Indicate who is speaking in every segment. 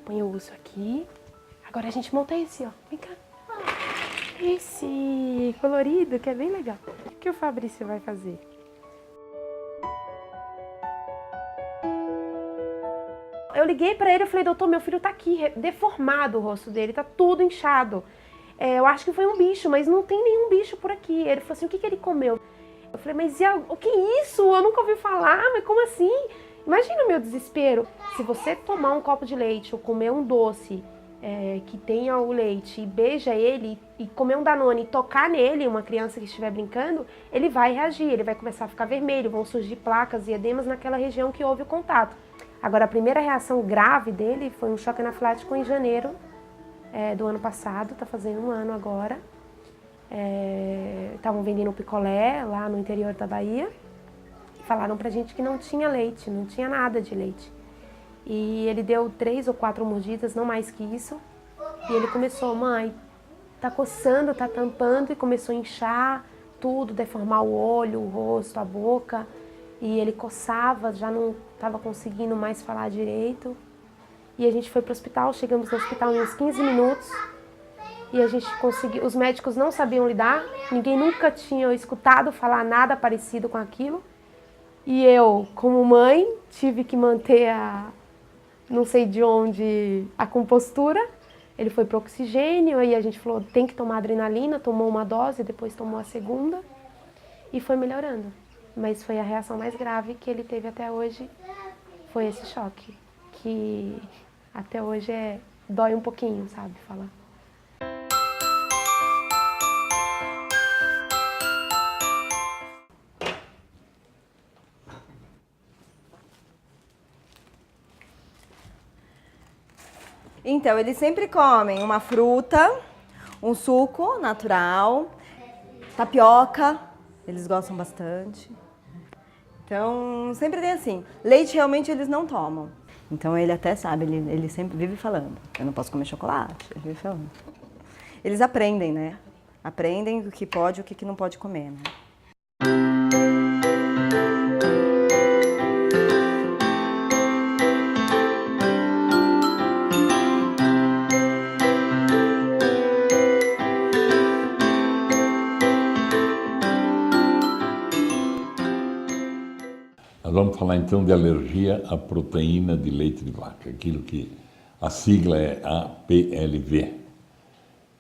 Speaker 1: Põe o urso aqui. Agora a gente monta esse, ó. Vem cá. Esse colorido, que é bem legal. O que o Fabrício vai fazer? Eu liguei pra ele e falei, doutor, meu filho tá aqui, deformado o rosto dele, tá tudo inchado. Eu acho que foi um bicho, mas não tem nenhum bicho por aqui. Ele falou assim, o que ele comeu? Eu falei, mas o que é isso? Eu nunca ouvi falar, mas como assim? Imagina o meu desespero. Se você tomar um copo de leite ou comer um doce que tenha o leite e beija ele e comer um Danone e tocar nele, uma criança que estiver brincando, ele vai reagir, ele vai começar a ficar vermelho, vão surgir placas e edemas naquela região que houve o contato. Agora, a primeira reação grave dele foi um choque anafilático em janeiro do ano passado, tá fazendo um ano agora. Estavam vendendo picolé lá no interior da Bahia. Falaram pra gente que não tinha leite, não tinha nada de leite. E ele deu 3 ou 4 mordidas, não mais que isso. E ele começou, mãe, tá coçando, tá tampando, e começou a inchar tudo, deformar o olho, o rosto, a boca. E ele coçava, já não estava conseguindo mais falar direito. E a gente foi pro hospital, chegamos no hospital em uns 15 minutos. E a gente conseguiu, os médicos não sabiam lidar, ninguém nunca tinha escutado falar nada parecido com aquilo. E eu, como mãe, tive que manter não sei de onde, a compostura. Ele foi pro oxigênio, aí a gente falou, tem que tomar adrenalina, tomou uma dose, depois tomou a segunda. E foi melhorando. Mas foi a reação mais grave que ele teve até hoje, foi esse choque. Que até hoje dói um pouquinho, sabe, falar.
Speaker 2: Então, eles sempre comem uma fruta, um suco natural, tapioca, eles gostam bastante. Então, sempre tem assim. Leite realmente eles não tomam. Então, ele até sabe, ele sempre vive falando. Eu não posso comer chocolate, ele vive falando. Eles aprendem, né? Aprendem o que pode e o que não pode comer, né?
Speaker 3: Nós vamos falar então de alergia à proteína de leite de vaca, aquilo que a sigla é APLV,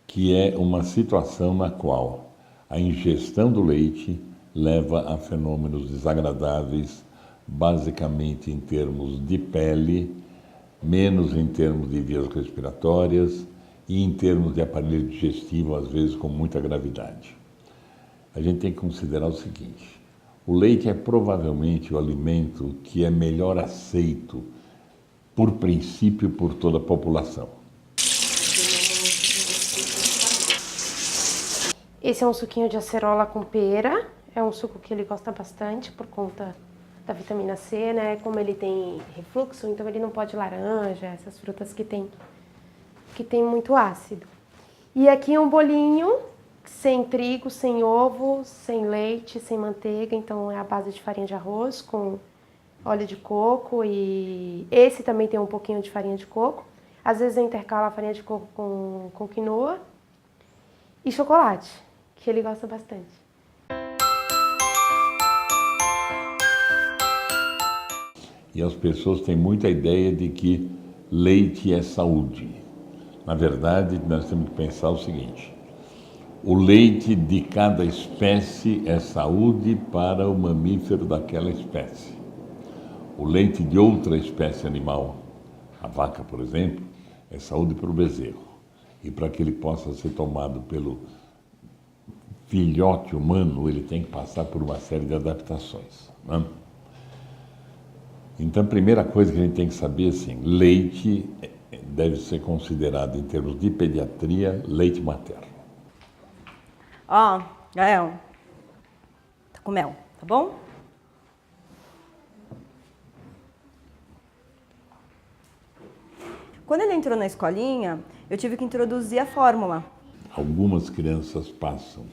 Speaker 3: que é uma situação na qual a ingestão do leite leva a fenômenos desagradáveis, basicamente em termos de pele, menos em termos de vias respiratórias e em termos de aparelho digestivo, às vezes com muita gravidade. A gente tem que considerar o seguinte: o leite é provavelmente o alimento que é melhor aceito, por princípio, por toda a população.
Speaker 1: Esse é um suquinho de acerola com pera. É um suco que ele gosta bastante por conta da vitamina C, né? Como ele tem refluxo, então ele não pode laranja, essas frutas que tem muito ácido. E aqui um bolinho sem trigo, sem ovo, sem leite, sem manteiga, então é a base de farinha de arroz com óleo de coco, e esse também tem um pouquinho de farinha de coco. Às vezes eu intercalo a farinha de coco com quinoa e chocolate, que ele gosta bastante.
Speaker 3: E as pessoas têm muita ideia de que leite é saúde. Na verdade, nós temos que pensar o seguinte: o leite de cada espécie é saúde para o mamífero daquela espécie. O leite de outra espécie animal, a vaca, por exemplo, é saúde para o bezerro. E para que ele possa ser tomado pelo filhote humano, ele tem que passar por uma série de adaptações, né? Então, a primeira coisa que a gente tem que saber, assim, leite deve ser considerado, em termos de pediatria, leite materno.
Speaker 2: Ó, Gael, tá com mel, tá bom? Quando ele entrou na escolinha, eu tive que introduzir a fórmula.
Speaker 3: Algumas crianças passam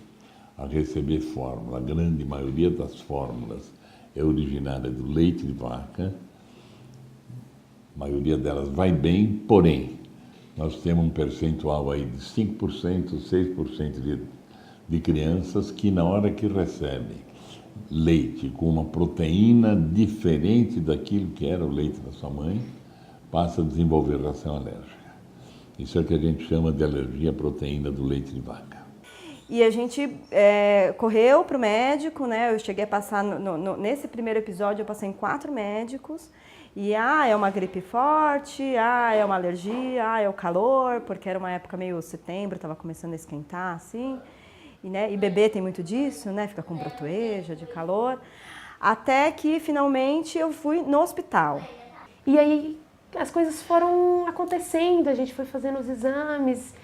Speaker 3: a receber fórmula. A grande maioria das fórmulas é originária do leite de vaca, A maioria delas vai bem, porém, nós temos um percentual aí de 5%, 6% de crianças que na hora que recebem leite com uma proteína diferente daquilo que era o leite da sua mãe, passa a desenvolver reação alérgica. Isso é o que a gente chama de alergia à proteína do leite de vaca.
Speaker 2: E a gente correu para o médico, né? Eu cheguei a passar, nesse primeiro episódio, eu passei em 4 médicos. E, é uma gripe forte, é uma alergia, é o calor, porque era uma época meio setembro, estava começando a esquentar, assim. E, né, e bebê tem muito disso, né? Fica com brotoeja, de calor. Até que, finalmente, eu fui no hospital.
Speaker 1: E aí as coisas foram acontecendo, a gente foi fazendo os exames.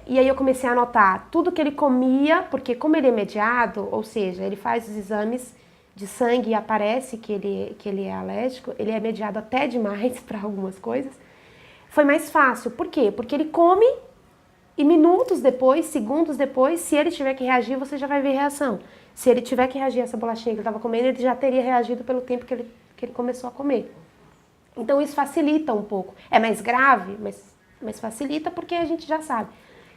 Speaker 1: E aí eu comecei a anotar tudo que ele comia, porque como ele é mediado, ou seja, ele faz os exames de sangue e aparece que ele é alérgico, ele é mediado até demais para algumas coisas, foi mais fácil. Por quê? Porque ele come e minutos depois, segundos depois, se ele tiver que reagir, você já vai ver reação. Se ele tiver que reagir a essa bolachinha que ele estava comendo, ele já teria reagido pelo tempo que ele começou a comer. Então isso facilita um pouco. É mais grave, mas facilita porque a gente já sabe.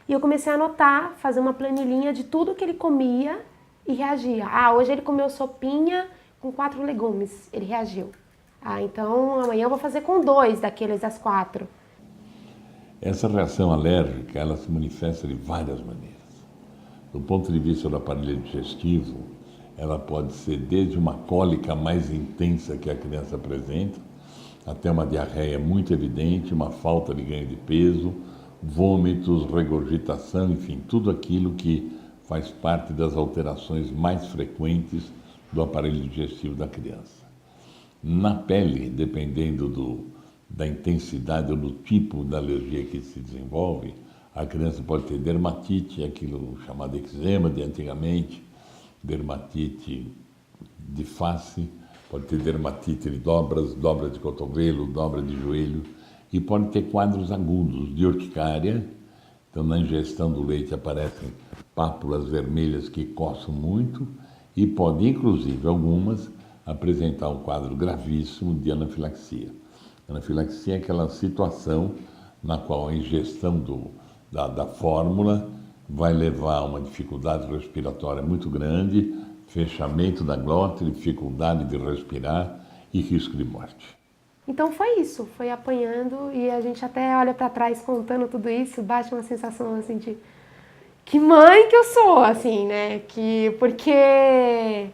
Speaker 1: E eu comecei a anotar, fazer uma planilhinha de tudo que ele comia e reagia. Hoje ele comeu sopinha com 4 legumes, ele reagiu. Então amanhã eu vou fazer com 2 daqueles das 4.
Speaker 3: Essa reação alérgica, ela se manifesta de várias maneiras. Do ponto de vista do aparelho digestivo, ela pode ser desde uma cólica mais intensa que a criança apresenta, até uma diarreia muito evidente, uma falta de ganho de peso, vômitos, regurgitação, enfim, tudo aquilo que faz parte das alterações mais frequentes do aparelho digestivo da criança. Na pele, dependendo da intensidade ou do tipo da alergia que se desenvolve, a criança pode ter dermatite, aquilo chamado eczema de antigamente, dermatite de face, pode ter dermatite de dobras de cotovelo, dobra de joelho, e pode ter quadros agudos de urticária. Então, na ingestão do leite aparecem pápulas vermelhas que coçam muito e pode, inclusive, algumas apresentar um quadro gravíssimo de anafilaxia. Anafilaxia é aquela situação na qual a ingestão da fórmula vai levar a uma dificuldade respiratória muito grande, fechamento da glote, dificuldade de respirar e risco de morte.
Speaker 1: Então foi isso, foi apanhando e a gente até olha para trás contando tudo isso, bate uma sensação assim de que mãe que eu sou, assim, né? Porque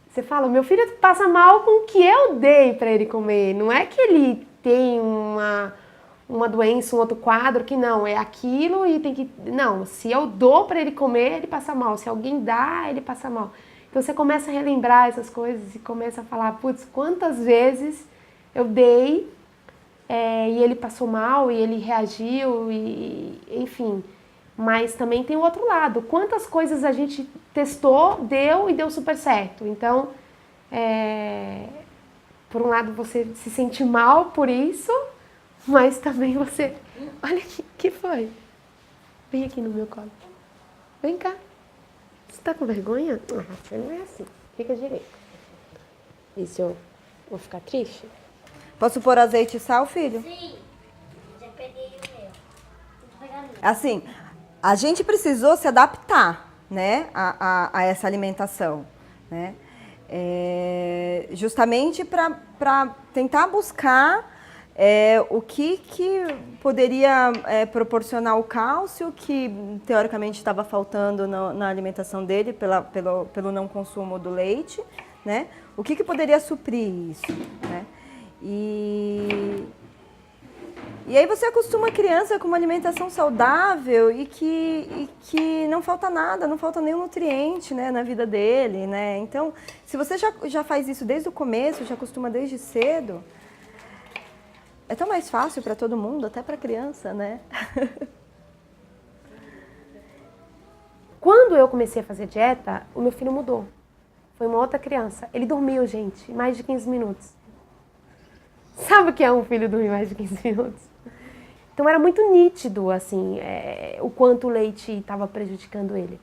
Speaker 1: você fala, meu filho passa mal com o que eu dei para ele comer, não é que ele tem uma doença, um outro quadro, que não, é aquilo e tem que... Não, se eu dou para ele comer, ele passa mal, se alguém dá, ele passa mal. Então você começa a relembrar essas coisas e começa a falar, putz, quantas vezes eu dei e ele passou mal e ele reagiu, e enfim. Mas também tem o outro lado. Quantas coisas a gente testou, deu e deu super certo. Então, por um lado você se sente mal por isso, mas também você... Olha que foi? Vem aqui no meu colo. Vem cá. Você tá com vergonha? Você não é assim. Fica direito. E se eu vou ficar triste?
Speaker 2: Posso pôr azeite e sal, filho?
Speaker 4: Sim, já peguei o meu.
Speaker 2: Assim, a gente precisou se adaptar, né, a essa alimentação, né? Justamente para tentar buscar o que poderia proporcionar o cálcio que teoricamente estava faltando na alimentação dele pelo não consumo do leite, né? O que poderia suprir isso, né? E aí você acostuma a criança com uma alimentação saudável e que não falta nada, não falta nenhum nutriente, né, na vida dele, né? Então, se você já faz isso desde o começo, já acostuma desde cedo, é tão mais fácil para todo mundo, até para a criança, né?
Speaker 1: Quando eu comecei a fazer dieta, o meu filho mudou. Foi uma outra criança. Ele dormiu, gente, mais de 15 minutos. Sabe o que é um filho dormir mais de 15 minutos? Então era muito nítido, assim, o quanto o leite estava prejudicando ele.